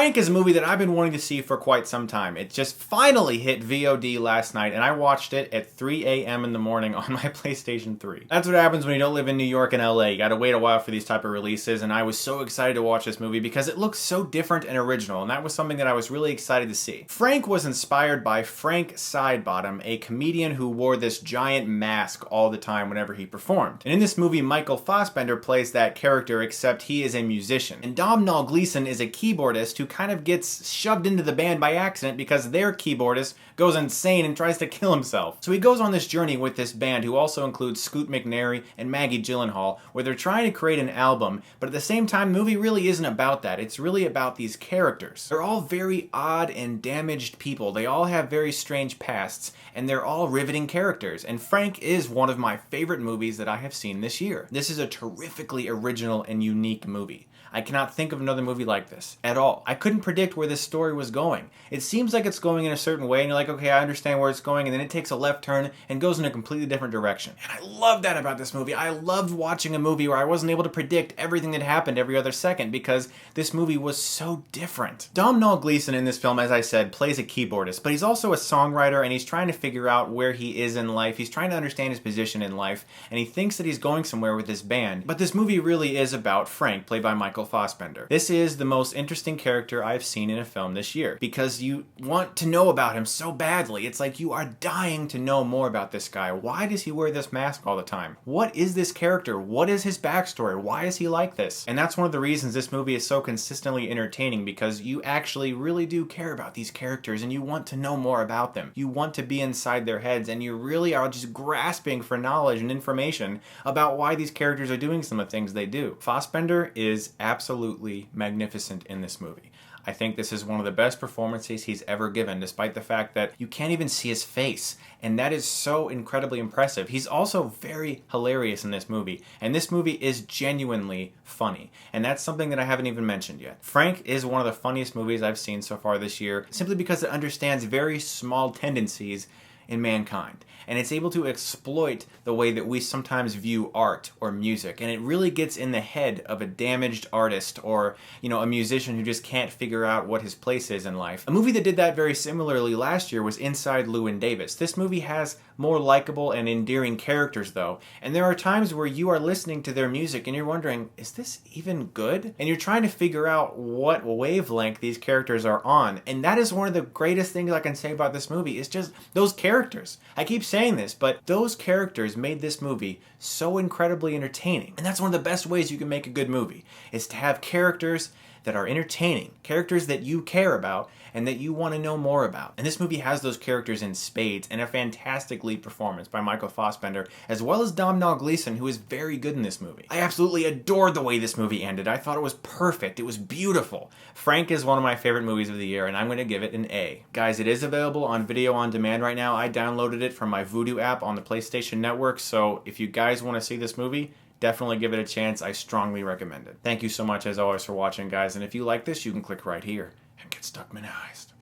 Frank is a movie that I've been wanting to see for quite some time. It just finally hit VOD last night, and I watched it at 3 a.m. in the morning on my PlayStation 3. That's what happens when you don't live in New York and LA. You gotta wait a while for these type of releases, and I was so excited to watch this movie because it looks so different and original, and that was something that I was really excited to see. Frank was inspired by Frank Sidebottom, a comedian who wore this giant mask all the time whenever he performed. And in this movie, Michael Fassbender plays that character, except he is a musician. And Domhnall Gleeson is a keyboardist who kind of gets shoved into the band by accident because their keyboardist goes insane and tries to kill himself. So he goes on this journey with this band, who also includes Scoot McNairy and Maggie Gyllenhaal, where they're trying to create an album, but at the same time, the movie really isn't about that. It's really about these characters. They're all very odd and damaged people. They all have very strange pasts, and they're all riveting characters. And Frank is one of my favorite movies that I have seen this year. This is a terrifically original and unique movie. I cannot think of another movie like this at all. I couldn't predict where this story was going. It seems like it's going in a certain way, and you're like, okay, I understand where it's going, and then it takes a left turn and goes in a completely different direction. And I love that about this movie. I loved watching a movie where I wasn't able to predict everything that happened every other second because this movie was so different. Domhnall Gleeson in this film, as I said, plays a keyboardist, but he's also a songwriter, and he's trying to figure out where he is in life. He's trying to understand his position in life, and he thinks that he's going somewhere with this band. But this movie really is about Frank, played by Michael Fassbender. This is the most interesting character I've seen in a film this year because you want to know about him so badly. It's like you are dying to know more about this guy. Why does he wear this mask all the time? What is this character? What is his backstory? Why is he like this? And that's one of the reasons this movie is so consistently entertaining, because you actually really do care about these characters and you want to know more about them. You want to be inside their heads, and you really are just grasping for knowledge and information about why these characters are doing some of the things they do. Fassbender is absolutely magnificent in this movie. I think this is one of the best performances he's ever given, despite the fact that you can't even see his face, and that is so incredibly impressive. He's also very hilarious in this movie, and this movie is genuinely funny, and that's something that I haven't even mentioned yet. Frank is one of the funniest movies I've seen so far this year, simply because it understands very small tendencies in mankind, and it's able to exploit the way that we sometimes view art or music, and it really gets in the head of a damaged artist or, a musician who just can't figure out what his place is in life. A movie that did that very similarly last year was Inside Llewyn Davis. This movie has more likable and endearing characters though, and there are times where you are listening to their music and you're wondering, is this even good? And you're trying to figure out what wavelength these characters are on, and that is one of the greatest things I can say about this movie, is just those characters. I keep saying this, but those characters made this movie so incredibly entertaining. And that's one of the best ways you can make a good movie, is to have characters that are entertaining, characters that you care about and that you want to know more about. And this movie has those characters in spades, and a fantastic lead performance by Michael Fassbender, as well as Domhnall Gleeson, who is very good in this movie. I absolutely adored the way this movie ended. I thought it was perfect. It was beautiful. Frank is one of my favorite movies of the year, and I'm going to give it an A. Guys, it is available on video on demand right now. I downloaded it from my Vudu app on the PlayStation Network, so if you guys want to see this movie, definitely give it a chance. I strongly recommend it. Thank you so much as always for watching, guys, and if you like this, you can click right here and get Stuckmanized.